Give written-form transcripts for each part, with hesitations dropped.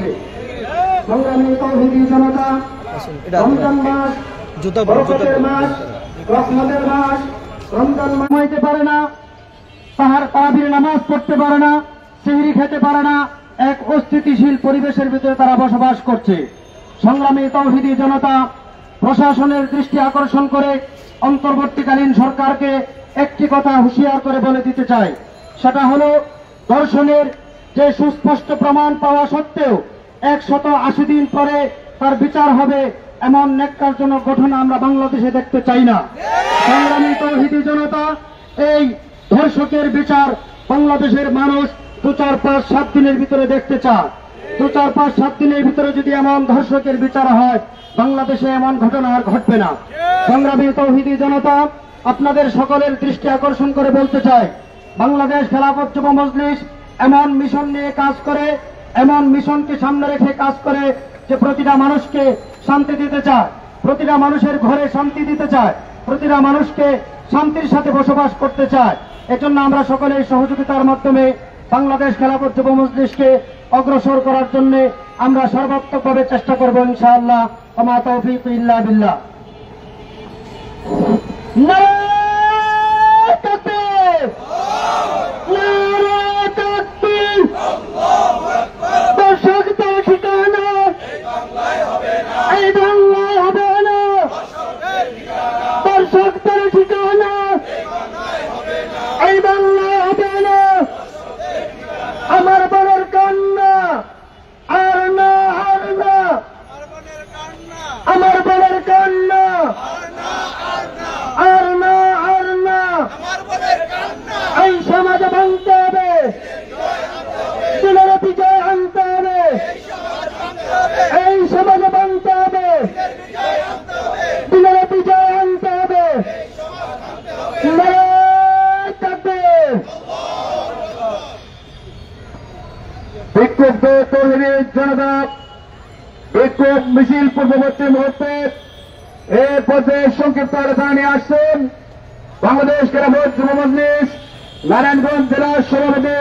যাচ্ছে। সংগ্রামী তৌহিদি জনতা, রমজান মাস বরকতের মাস, রহমতের মাস। রমজান মাস হইতে পারে না, তারাবির নামাজ পড়তে পারে না, সেহরি খেতে পারে না, এক অস্থিতিশীল পরিবেশের ভিতরে তারা বসবাস করছে। সংগ্রামী তৌহিদি জনতা প্রশাসনের দৃষ্টি আকর্ষণ করে অন্তর্বর্তীকালীন সরকারকে একটি কথা হুঁশিয়ার করে বলে দিতে চায়, সেটা হলো ধর্ষণের যে সুস্পষ্ট প্রমাণ পাওয়া সত্ত্বেও 180 দিন পরে তার বিচার হবে, এমন ন্যাক্কারজনক ঘটনা আমরা বাংলাদেশে দেখতে চাই না। সংগ্রামী তৌহিদি জনতা, এই ধর্ষকের বিচার বাংলাদেশের মানুষ 2, 4, 5, 7 দিনের ভিতরে দেখতে চায়। 2, 4, 5, 7 দিনের ভিতরে যদি এমন ধর্ষকের বিচার হয়, বাংলাদেশে এমন ঘটনা আর ঘটবে না। সংগ্রামী তৌহিদি জনতা, আপনাদের সকলের দৃষ্টি আকর্ষণ করে বলতে চাই, বাংলাদেশ খেলাফত যুব মজলিস এমন মিশন নিয়ে কাজ করে, এমন মিশনকে সামনে রেখে কাজ করে যে প্রতিটা মানুষকে শান্তি দিতে চায়, প্রতিটা মানুষের ঘরে শান্তি দিতে চায়, প্রতিটা মানুষকে শান্তির সাথে বসবাস করতে চায়। এজন্য আমরা সকলের সহযোগিতার মাধ্যমে বাংলাদেশ খেলাফত যুব মজলিসকে অগ্রসর করার জন্য আমরা সর্বাত্মকভাবে চেষ্টা করব ইনশাআল্লাহ। ওয়া তৌফিক ইল্লা বিল্লাহ। নারে তাকবীর, নারে তাকবীর। দর্শকদের ঠিকানা এই বাংলায় হবে না, এই বাংলায় হবে না। দর্শকদের ঠিকানা এই বাংলায় হবে না, এই বাংলায় হবে না। আমার বোনের কান্না আর না, আর না। আমার বোনের কান্না আর না, আর না। এই সমাজ ভাঙতে হবে, দিনের বিজয় আনতে হবে, এই সমাজ ভাঙতে হবে, দিনের বিজয় আনতে হবে। নারে তাকবীর। বিক্ষুব্ধ তৌহিদি জনতা বিক্ষোভ মিছিল পূর্ববর্তী মুহূর্তে এই পর্যায়ে সংক্ষিপ্ত আলোচনা নিয়ে আসছেন বাংলাদেশ খেলাফত যুব মজলিস নারায়ণগঞ্জ জেলার সভাপতি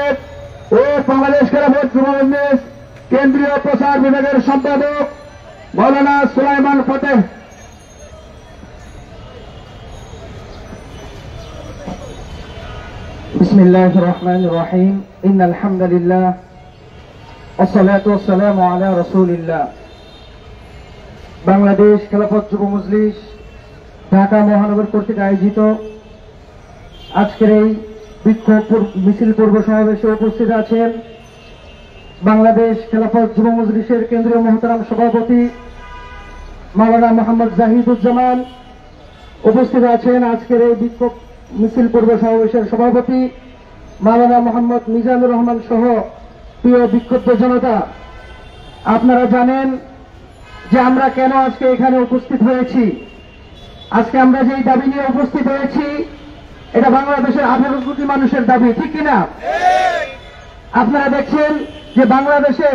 ও বাংলাদেশ খেলাফত যুব মজলিস কেন্দ্রীয় প্রচার বিভাগের সম্পাদক মৌলানা সুলাইমান ফতেহ। বিসমিল্লাহির রহমানির রহিম। ইন্নাল হামদুলিল্লাহ والصلاة والسلام على رسول الله। বাংলাদেশ খেলাফত যুব মজলিস ঢাকা মহানগর কর্তৃক আয়োজিত আজকের এই বিক্ষোভ মিছিল পূর্ব সমাবেশে উপস্থিত আছেন বাংলাদেশ খেলাফত যুব মজলিসের কেন্দ্রীয় মহতারাম সভাপতি মাওলানা মোহাম্মদ জাহিদুজ্জামান। উপস্থিত আছেন আজকের এই বিক্ষোভ মিছিল পূর্ব সমাবেশের সভাপতি মাওলানা মোহাম্মদ মিজানুর রহমান সহ প্রিয় বিক্ষুব্ধ জনতা। আপনারা জানেন যে আমরা কেন আজকে এখানে উপস্থিত হয়েছি। আজকে আমরা যেই দাবি নিয়ে উপস্থিত হয়েছি, এটা বাংলাদেশের 18 কোটি মানুষের দাবি, ঠিক কিনা? আপনারা দেখছেন যে বাংলাদেশে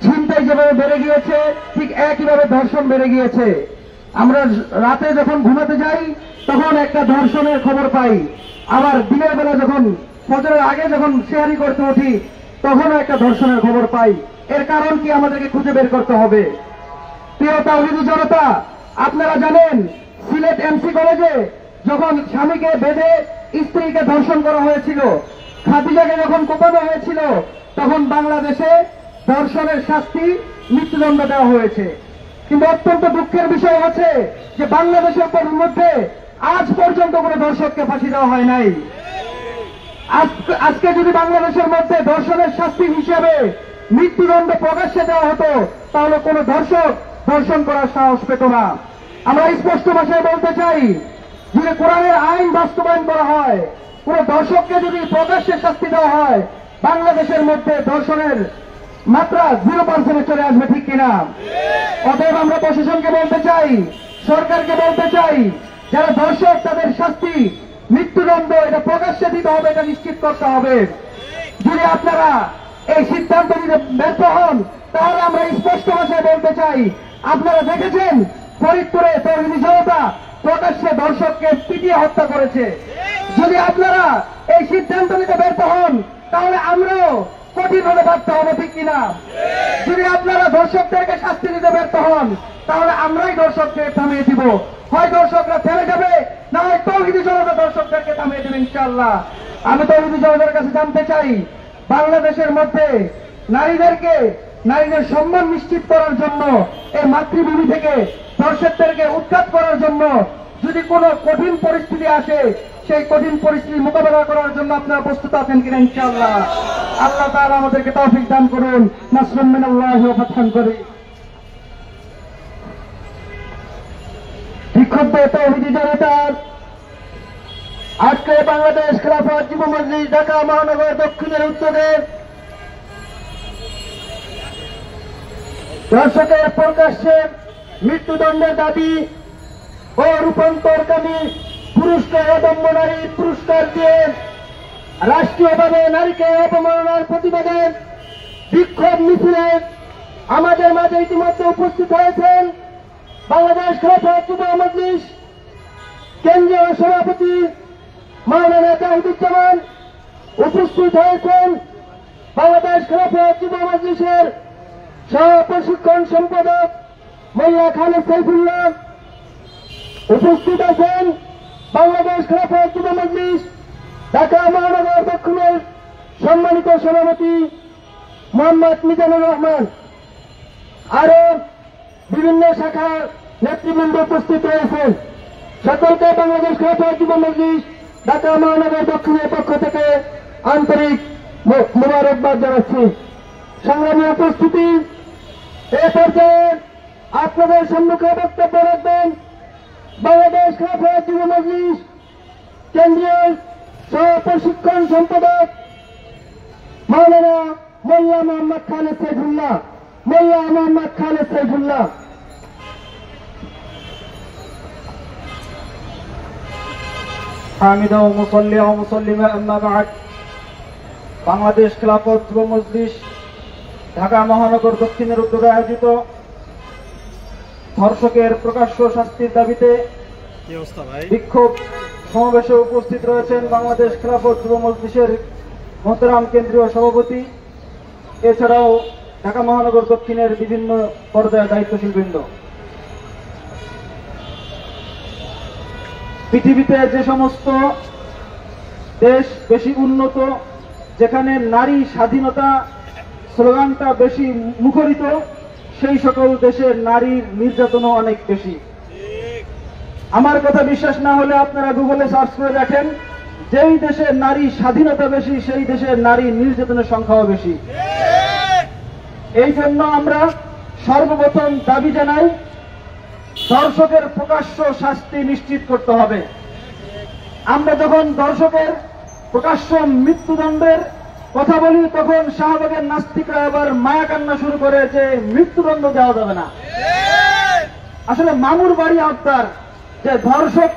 ছিনতাই যেভাবে বেড়ে গিয়েছে, ঠিক একইভাবে ধর্ষণ বেড়ে গিয়েছে। আমরা রাতে যখন ঘুমাতে যাই তখন একটা ধর্ষণের খবর পাই, আবার দিনের বেলা যখন ফজরের আগে যখন সেহরি করতে উঠি তখনও একটা ধর্ষণের খবর পাই। এর কারণ কি আমাদেরকে খুঁজে বের করতে হবে। প্রিয় তাওহীদি জনতা, আপনারা জানেন সিলেট এমসি কলেজে যখন স্বামীকে বেঁধে স্ত্রীকে ধর্ষণ করা হয়েছিল, খাদিজাকে যখন কোপানো হয়েছিল, তখন বাংলাদেশে ধর্ষণের শাস্তি মৃত্যুদণ্ড দেওয়া হয়েছে। কিন্তু অত্যন্ত দুঃখের বিষয় হচ্ছে যে বাংলাদেশের মধ্যে আজ পর্যন্ত কোনো ধর্ষককে ফাঁসি দেওয়া হয় নাই। আজকে যদি বাংলাদেশের মধ্যে ধর্ষণের শাস্তি হিসেবে মৃত্যুদণ্ড প্রকাশ্যে দেওয়া হতো, তাহলে কোনো ধর্ষক ধর্ষণ করার সাহস পেত না। আমরা স্পষ্ট ভাষায় বলতে চাই, যদি কোরআনের আইন বাস্তবায়ন করা হয়, কোন ধর্ষককে যদি প্রকাশ্যে শাস্তি দেওয়া হয়, বাংলাদেশের মধ্যে ধর্ষণের মাত্রা 0% চলে আসবে, ঠিক কিনা? অতএব আমরা প্রশাসনকে বলতে চাই, সরকারকে বলতে চাই, যারা ধর্ষক তাদের শাস্তি মৃত্যুদণ্ড এটা প্রকাশ্যে দিতে হবে, এটা নিশ্চিত করতে হবে। যদি আপনারা এই সিদ্ধান্ত নিতে ব্যর্থ হন, তাহলে আমরা স্পষ্ট ভাষায় বলতে চাই, আপনারা দেখেছেন ফরিদপুরে তৌহিদি জনতা প্রকাশ্যে ধর্ষককে পিটিয়ে হত্যা করেছে। যদি আপনারা এই সিদ্ধান্ত নিতে ব্যর্থ হন, তাহলে আমরাও কঠিনভাবে বাধ্য হবো, ঠিক কিনা? যদি আপনারা দর্শকদেরকে শাস্তি দিতে ব্যর্থ হন, তাহলে আমরাই দর্শকদের থামিয়ে দিব। হয় দর্শকরা থেমে যাবে, না হয় তৌহিদি জনতা দর্শকদেরকে থামিয়ে দেবে ইনশাআল্লাহ। আমি তৌহিদি জনতার কাছে জানতে চাই, বাংলাদেশের মধ্যে নারীদের সম্মান নিশ্চিত করার জন্য, এই মাতৃভূমি থেকে দর্শকদেরকে উৎখাত করার জন্য যদি কোনো কঠিন পরিস্থিতি আসে, সেই কঠিন পরিস্থিতি মোকাবেলা করার জন্য আপনারা প্রস্তুত আছেন কিনা ইনশাআল্লাহ? আল্লাহ তাআলা আমাদেরকে তৌফিক দান করুন। নাসরুম মিনাল্লাহি ওয়া ফাতহুন করিম। বিক্ষুব্ধ তৌহিদি জনতার আজকে বাংলাদেশ খেলাফত যুব মজলিস ঢাকা মহানগর দক্ষিণের উদ্যোগে দর্শকের প্রকাশ্যে মৃত্যুদণ্ডের দাবি ও রূপান্তরকামী পুরুষকে অদম্য নারী পুরস্কার দিয়ে রাষ্ট্রীয়ভাবে নারীকে অপমাননার প্রতিবাদে বিক্ষোভ মিছিলে আমাদের মাঝে ইতিমধ্যে উপস্থিত হয়েছেন বাংলাদেশ খেলাফত যুব মজলিস কেন্দ্রীয় সভাপতি মাওলানা জাহিদুজ্জামান, উপস্থিত হয়েছেন বাংলাদেশ খেলাফত যুব মজলিসের সহ প্রশিক্ষণ সম্পাদক মোল্লা খালেদ সাইফুল্লাহ, উপস্থিত আছেন বাংলাদেশ খেলাফত যুব মজলিস ঢাকা মহানগর দক্ষিণের সম্মানিত সভাপতি মোহাম্মদ মিজানুর রহমান, আরো বিভিন্ন শাখার নেতৃবৃন্দ উপস্থিত রয়েছেন। সকলকে বাংলাদেশ খেলাফত যুব মজলিস ঢাকা মহানগর দক্ষিণের পক্ষ থেকে আন্তরিক মোবারকবাদ জানাচ্ছি। সংগ্রামী উপস্থিতি, এ পর্যায়ে আপনাদের সম্মুখে বক্তব্য রাখবেন বাংলাদেশ খেলাফত যুব মজলিস কেন্দ্রীয় সহ প্রশিক্ষণ সম্পাদক মাওলানা মোল্লা মোহাম্মদ খালেদ সাইফুল্লাহ। حامدا ومصليا ومسلما اما بعد বাংলাদেশ খেলাফত যুব মজলিস ঢাকা মহানগর দক্ষিণের উদ্যোগে আয়োজিত ধর্ষকের প্রকাশ্য শাস্তির দাবিতে বিক্ষোভ সমাবেশে উপস্থিত রয়েছেন বাংলাদেশ খেলাফত যুব মজলিসের মোহতারাম কেন্দ্রীয় সভাপতি, এছাড়াও ঢাকা মহানগর দক্ষিণের বিভিন্ন পর্যায়ে দায়িত্বশীল বৃন্দ। পৃথিবীতে যে সমস্ত দেশ বেশি উন্নত, যেখানে নারী স্বাধীনতা স্লোগানটা বেশি মুখরিত, সেই সকল দেশের নারীর নির্যাতনও অনেক বেশি। আমার কথা বিশ্বাস না হলে আপনারা গুগলে সার্চ করে দেখেন, যেই দেশের নারী স্বাধীনতা বেশি সেই দেশের নারী নির্যাতনের সংখ্যাও বেশি। এই জন্য আমরা সর্বপ্রথম দাবি জানাই, ধর্ষকের প্রকাশ্য শাস্তি নিশ্চিত করতে হবে। আমরা যখন ধর্ষকের প্রকাশ্য মৃত্যুদণ্ডের কথা বলি, তখন শাহবাগের নাস্তিকরা আবার মায়া কান্না শুরু করে যে মৃত্যুদণ্ড দেওয়া যাবে না। আসলে মামুর বাড়ি আবদার যে ধর্ষক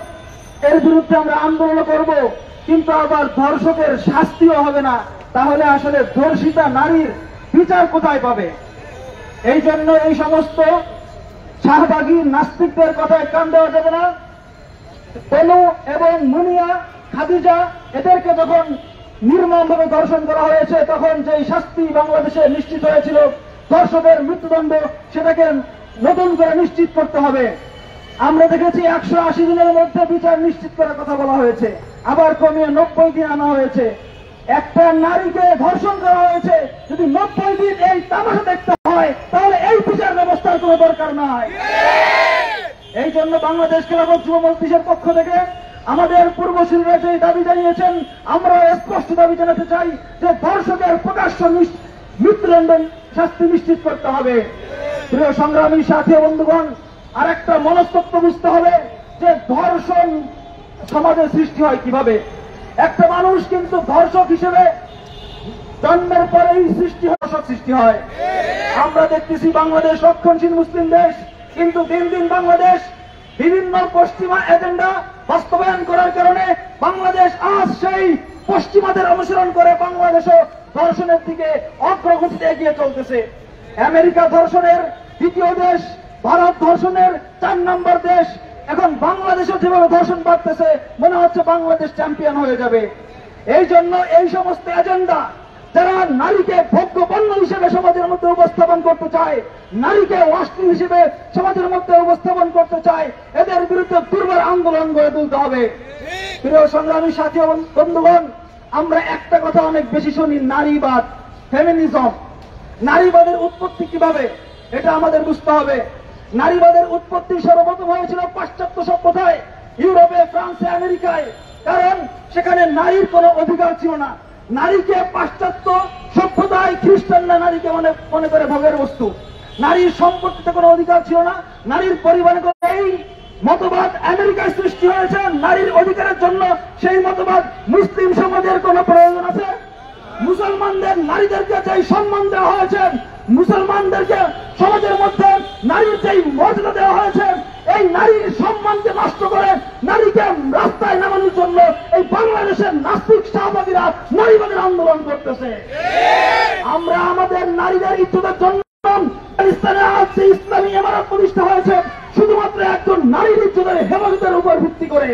এর বিরুদ্ধে আমরা আন্দোলন করব, কিন্তু আবার ধর্ষকের শাস্তিও হবে না, তাহলে আসলে ধর্ষিতা নারীর বিচার কোথায় পাবে? এই জন্য এই সমস্ত শাহবাগী নাস্তিকদের কথায় কান দেওয়া যাবে না। তনু এবং মুনিয়া, খাদিজা, এদেরকে যখন নির্মমভাবে ধর্ষণ করা হয়েছে, তখন যেই শাস্তি বাংলাদেশে নিশ্চিত হয়েছিল ধর্ষকের মৃত্যুদণ্ড, সেটাকে নতুন করে নিশ্চিত করতে হবে। আমরা দেখেছি 180 দিনের মধ্যে বিচার নিশ্চিত করার কথা বলা হয়েছে, আবার কমিয়ে 90 দিন আনা হয়েছে। একটা নারীকে ধর্ষণ করা হয়েছে, যদি 90 দিন এই তামাশা দেখতে হয়, তাহলে এই বিচার ব্যবস্থার কোনো দরকার নাই। এই জন্য বাংলাদেশ খেলাফত যুব মজলিসের পক্ষ থেকে আমাদের পূর্বসূরীরা যে দাবি জানিয়েছেন, আমরা স্পষ্ট দাবি জানাতে চাই যে ধর্ষকের প্রকাশ্য মৃত্যুদণ্ড শাস্তি নিশ্চিত করতে হবে। প্রিয় সংগ্রামী সাথী বন্ধুগণ, আর একটা মনস্তত্ব বুঝতে হবে যে ধর্ষণ সমাজে সৃষ্টি হয় কিভাবে। একটা মানুষ কিন্তু ধর্ষক হিসেবে জন্মের পরেই সৃষ্টি হয়। আমরা দেখতেছি বাংলাদেশ রক্ষণশীল মুসলিম দেশ, কিন্তু দিন দিন বাংলাদেশ বিভিন্ন পশ্চিমা এজেন্ডা বাস্তবায়ন করার কারণে বাংলাদেশ আজ সেই পশ্চিমাদের অনুসরণ করে বাংলাদেশও ধর্ষণের দিকে অগ্রগতিতে এগিয়ে চলতেছে। আমেরিকা ধর্ষণের দ্বিতীয় দেশ, ভারত ধর্ষণের 4 নম্বর দেশ। এখন বাংলাদেশও যেভাবে ধর্ষণ বাড়তেছে, মনে হচ্ছে বাংলাদেশ চ্যাম্পিয়ন হয়ে যাবে। এই জন্য এই সমস্ত এজেন্ডা যারা নারীকে ভোগ্য পণ্য হিসেবে সমাজের মধ্যে উপস্থাপন করতে চায়, নারীকে অশ্লীল হিসেবে সমাজের মধ্যে উপস্থাপন করতে চায়, এদের বিরুদ্ধে দুর্বার আন্দোলন গড়ে তুলতে হবে। প্রিয় সংগ্রামী সাথী ও বন্ধুগণ, আমরা একটা কথা অনেক বেশি শুনি, নারীবাদ, ফেমিনিজম। নারীবাদের উৎপত্তি কিভাবে এটা আমাদের বুঝতে হবে। নারীবাদের উৎপত্তি সর্বপ্রথম হয়েছিল পাশ্চাত্য সভ্যতায়, ইউরোপে, ফ্রান্সে, আমেরিকায়। কারণ সেখানে নারীর কোনো অধিকার ছিল না। নারীকে পাশ্চাত্য সভ্যতায় খ্রিস্টানরা নারীকে মনে করে ভোগের বস্তু। নারীর সম্পত্তিতে কোনো অধিকার ছিল না, নারীর পরিবারে এই মতবাদ আমেরিকায় সৃষ্টি হয়েছে নারীর অধিকারের জন্য। সেই মতবাদ মুসলিম সমাজের কোনো প্রয়োজন আছে? মুসলমানদের নারীদেরকে যেই সম্মান দেওয়া হয়েছে, মুসলমানদেরকে সমাজের মধ্যে নারীর যেই মর্যাদা দেওয়া হয়েছে, এই নারীর সম্মানকে নষ্ট করে নারীকে রাস্তায় নামানোর জন্য এই বাংলাদেশের নাস্তিক শাহবাগীরা নারীবাদের আন্দোলন করতেছে। আমরা আমাদের নারীদের ইজ্জতের জন্য পাকিস্তানে আজ যে ইসলামী ইমারত প্রতিষ্ঠা হয়েছে শুধুমাত্র একজন নারীর ইজ্জতের হেফাজতের উপর ভিত্তি করে।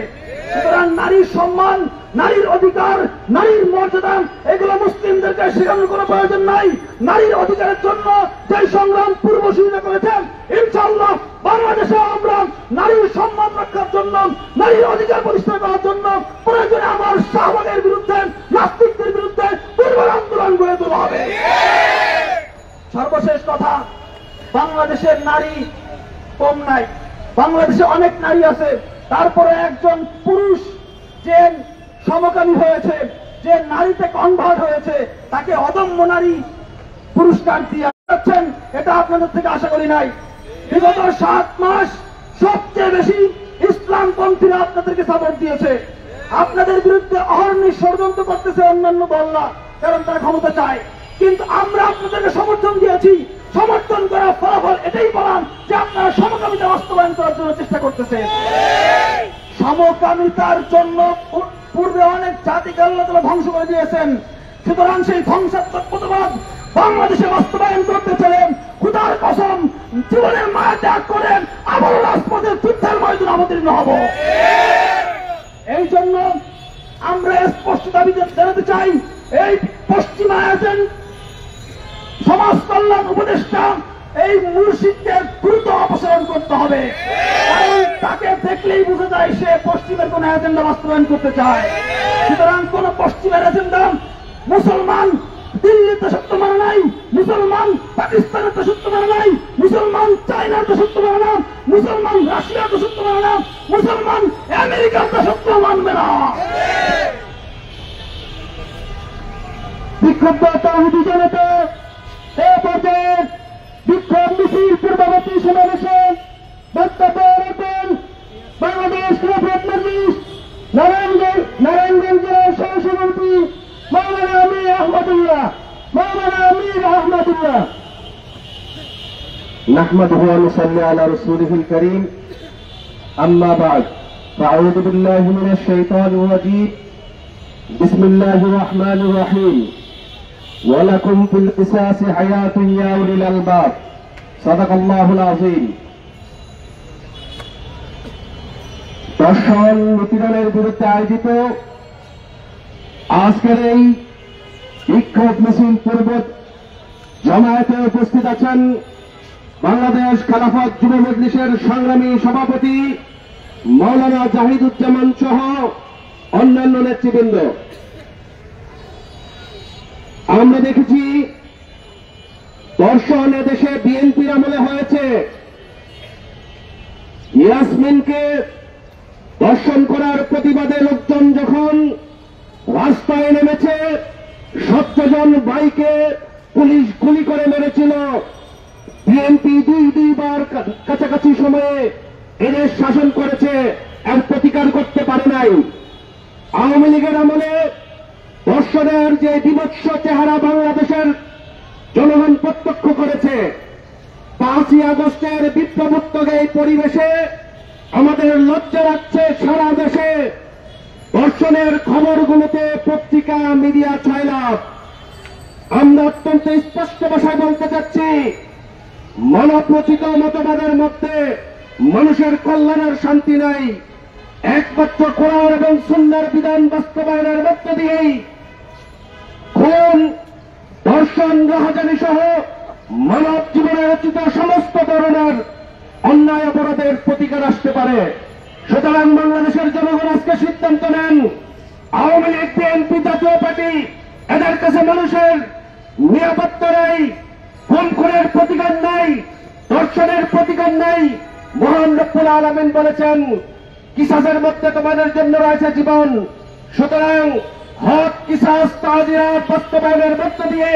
সুতরাং নারীর সম্মান, নারীর অধিকার, নারীর মর্যাদা এগুলো মুসলিমদেরকে শেখানোর কোনো প্রয়োজন নাই। নারীর অধিকারের জন্য যে সংগ্রাম পূর্বসূরীরা করেছেন, ইনশাআল্লাহ বাংলাদেশে আমরা নারীর সম্মান রক্ষার জন্য, নারীর অধিকার প্রতিষ্ঠা করার জন্য প্রয়োজনে আমার শাহবাগের বিরুদ্ধে, নাস্তিকদের বিরুদ্ধে দুর্বার আন্দোলন গড়ে তোলা হবে। সর্বশেষ কথা, বাংলাদেশের নারী কম নাই, বাংলাদেশে অনেক নারী আছে। তারপরে একজন পুরুষ যে সমকামী হয়েছে, যে নারীতে কনভার্ট হয়েছে, তাকে অদম্য নারী পুরস্কার দিয়ে যাচ্ছেন, এটা আপনাদের থেকে আশা করি নাই। বিগত 7 মাস সবচেয়ে বেশি ইসলামপন্থীরা আপনাদেরকে সাপোর্ট দিয়েছে। আপনাদের বিরুদ্ধে অহর্নিশ ষড়যন্ত্র করতেছে অন্যান্য দলরা, কারণ তারা ক্ষমতা চায়। কিন্তু আমরা আপনাদেরকে সমর্থন দিয়েছি। সমর্থন করার ফলাফল এটাই বলান যে আপনারা সমকামিতা বাস্তবায়ন করার জন্য চেষ্টা করতেছেন। সমকামিতার জন্য পূর্বে অনেক জাতিকে আল্লাহ তাআলা ধ্বংস করে দিয়েছেন। সুতরাং সেই ধ্বংসাত্মক মতবাদ বাংলাদেশে বাস্তবায়ন করতে চাইলেন, খোদার কসম জীবনের মায়া ত্যাগ করেন, আবার রাজপথের যুদ্ধের ময়দানে অবতীর্ণ হব। এই জন্য আমরা স্পষ্ট দাবি জানাতে চাই, এই পশ্চিমা এজেন্ট সমাজ কল্যাণ উপদেষ্টা এই মুর্শিদকে দ্রুত অপসারণ করতে হবে। কারণ তাকে দেখলেই বোঝা যায় সে পশ্চিমের কোন এজেন্ডা বাস্তবায়ন করতে চায়। সুতরাং কোন পশ্চিমের এজেন্ডা মুসলমান দিল্লির দাসত্ব মানে নাই, মুসলমান পাকিস্তানের দাসত্ব মানে নাই, মুসলমান চায়নার দাসত্ব মানে না, মুসলমান রাশিয়ার দাসত্ব মানে না, মুসলমান আমেরিকার দাসত্ব মানবে না। বিক্ষুব্ধ তাওহীদি জনতা এ পর্যায়ে বিক্ষোভ মিছিল পূর্ববর্তী সমাবেশে বক্তব্য রাখেন বাংলাদেশ খেলাফত মজলিস নারায়ণগঞ্জ জেলার সহসভাপতি মাওলানা আমির আহমদুল্লাহ। نحمده ونصلي على رسوله الكريم أما بعد فأعوذ بالله من الشيطان الرجيم بسم الله الرحمن الرحيم ولكم في القصاص حياة يا أولي الألباب صدق الله العظيم। দর্শন নিপীড়নের বিরুদ্ধে আয়োজিত আজকের এই বিক্ষোভ মিছিল পূর্ব জামায়াতে উপস্থিত আছেন বাংলাদেশ খেলাফত যুব মজলিসের সংগ্রামী সভাপতি মাওলানা জাহিদুজ্জামান সহ অন্যান্য নেতৃবৃন্দ। আমরা দেখেছি দর্শন এদেশে বিএনপির আমলে হয়েছে। ইয়াসমিনকে দর্শন করার প্রতিবাদে লোকজন যখন রাস্তায় নেমেছে, 17 জন ভাইকে পুলিশ গুলি করে মেরেছিল। বিএনপি দুইবার কাছাকাছি সময়ে এদেশ শাসন করেছে, এর প্রতিকার করতে পারে নাই। আওয়ামী লীগের আমলে দর্শনের যে বিভৎস চেহারা বাংলাদেশের জনগণ প্রত্যক্ষ করেছে, 5ই আগস্টের বিপ্লবোত্তর এই পরিবেশে আমাদের লজ্জা রাখছে সারা দেশে ধর্ষণের খবরগুলোতে পত্রিকা মিডিয়া ছয়লাভ। আমরা অত্যন্ত স্পষ্ট ভাষায় বলতে চাচ্ছি, মানবরচিত মতবাদের মধ্যে মানুষের কল্যাণের শান্তি নাই। একমাত্র কোরআন এবং সুন্নাহর বিধান বাস্তবায়নের মধ্য দিয়েই খুন, ধর্ষণ, রাহাজানি সহ মানব জীবনে রচিত সমস্ত ধরনের অন্যায় অপরাধের প্রতিকার আসতে পারে। সুতরাং বাংলাদেশের জনগণ আজকে সিদ্ধান্ত নেন, আওয়ামী লীগ, বিএনপি, জাতীয় পার্টি এদের কাছে মানুষের নিরাপত্তা নেই, খুনের প্রতিকার নাই, ধর্ষণের প্রতিকার নাই। মহান রব্বুল আলামিন বলেছেন, কিসাসের মধ্যে তোমাদের জন্য রয়েছে জীবন। সুতরাং হক, কিসাস, তাজিয়াত বাস্তবায়নের মধ্য দিয়ে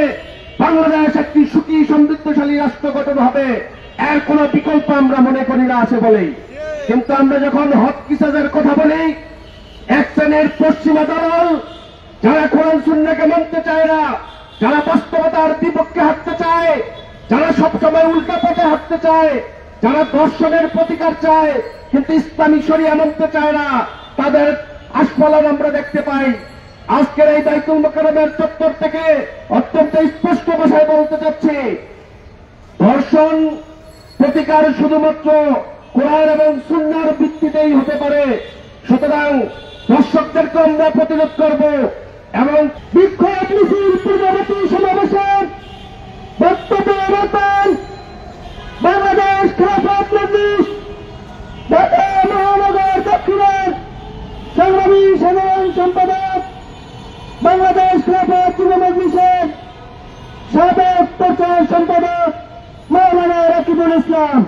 বাংলাদেশ একটি সুখী সমৃদ্ধশালী রাষ্ট্র গঠন হবে, এর কোন বিকল্প আমরা মনে করি না আছে বলেই। কিন্তু আমরা যখন হক কিসাসের কথা বলি, এক শ্রেণীর পশ্চিমা দল যারা কোরআন সুন্নাহকে মানতে চায় না, যারা বাস্তবতার বিপক্ষে হাঁটতে চায়, যারা সবসময় উল্টা পথে হাঁটতে চায়, যারা ধর্ষণের প্রতিকার চায় কিন্তু ইসলামিক শরিয়া মানতে চায় না, তাদের আস্ফালন আমরা দেখতে পাই। আজকের এই বাইতুল মোকাররমের চত্বর থেকে অত্যন্ত স্পষ্ট ভাষায় বলতে চাচ্ছি, ধর্ষণ প্রতিকার শুধুমাত্র কোরআন এবং সুন্নাহর ভিত্তিতেই হতে পারে। সুতরাং দর্শকদেরকে আমরা প্রতিরোধ করব এবং বিক্ষোভ মিছিল, পূর্ববর্তী সমাবেশের বক্তব্য রাখবেন বাংলাদেশ খেলাফত মজলিস ঢাকা মহানগর দক্ষিণের সংগ্রামী সাধারণ সম্পাদক, বাংলাদেশ খেলাফত যুব মজলিসের সাবেক প্রচার সম্পাদক মাওলানা রাকিবুল ইসলাম।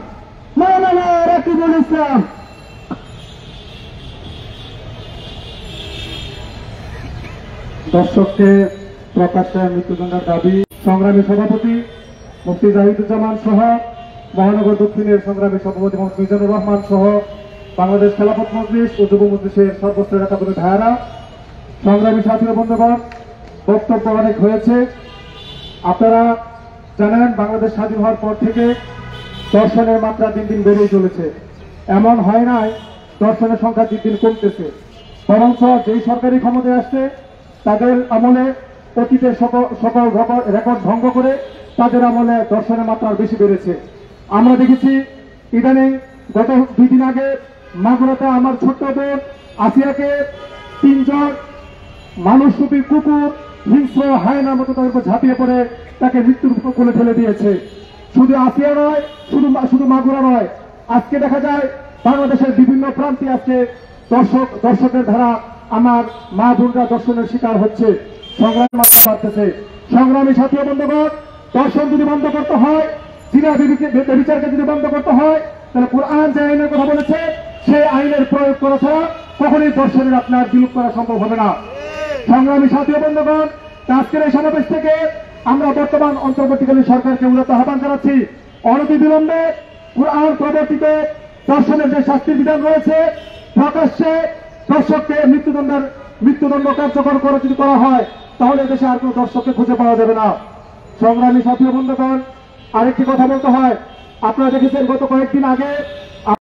মাওলানা রাকিবুল ইসলাম। দর্শককে প্রকাশ্যে মৃত্যুদণ্ডের দাবি সংগ্রামী সভাপতি মুফতি জাহিদুজ্জামান সহ মহানগর দক্ষিণের সংগ্রামী সভাপতি মোহাম্মদ মিজানুর রহমান সহ বাংলাদেশ খেলাফত মজলিস ও যুব মজলিসের সর্বোচ্চ নেতাকর্মী ভাইয়েরা, সংগ্রামী সাথী ও বন্ধুগণ, বক্তব্য অনেক হয়েছে। আপনারা জানেন, বাংলাদেশ স্বাধীন হওয়ার পর থেকে ধর্ষণের মাত্রা দিন দিন বেড়েই চলেছে। এমন হয় নাই ধর্ষণের সংখ্যা দিন দিন কমতেছে, বরঞ্চ যেই সরকারি ক্ষমতায় আসছে তাদের আমলে অতীতের সকল রেকর্ড ভঙ্গ করে তাদের আমলে ধর্ষণের মাত্রা বেশি বেড়েছে। আমরা দেখেছি ইদানিং গত 2 দিন আগে মাগুরাতে আমার ছোট্ট বোন আসিয়াকে 3 জন মানুষরূপী কুকুর হিংস্র হায়নার মতো তাদের উপর ঝাঁপিয়ে পড়ে তাকে মৃত্যুর কোলে ফেলে দিয়েছে। শুধু আসিয়া নয়, শুধু মাগুরা নয়, আজকে দেখা যায় বাংলাদেশের বিভিন্ন প্রান্তে আছে দর্শকের ধারা আমার মা বোনরা দর্শনের শিকার হচ্ছে, সংগ্রামের মাত্রা বাড়তেছে। সংগ্রামী সাথী ও বন্ধুগণ, দর্শন যদি বন্ধ করতে হয়, জিনা বিচারকে যদি বন্ধ করতে হয়, তাহলে কোরআন যে আইনের কথা বলেছে সেই আইনের প্রয়োগ করা ছাড়া কখনোই দর্শনের আপনার বিলুপ করা সম্ভব হবে না। সংগ্রামী সাথী ও বন্ধুগণ, আজকের এই সমাবেশ থেকে আমরা বর্তমান অন্তর্বর্তীকালীন সরকারকে উন্নত আহ্বান জানাচ্ছি, অনতিবিলম্বে কোরআন প্রবর্তিত দর্শনের যে শাস্তির বিধান রয়েছে, প্রকাশ্যে দর্শককে মৃত্যুদণ্ড কার্যকর করে যদি করা হয়, তাহলে দেশে আর কোন দর্শককে খুঁজে পাওয়া যাবে না। সংগ্রামী সাথী ও বন্ধুগণ, আরেকটি কথা বলতে হয়, আপনারা দেখেছেন গত কয়েকদিন আগে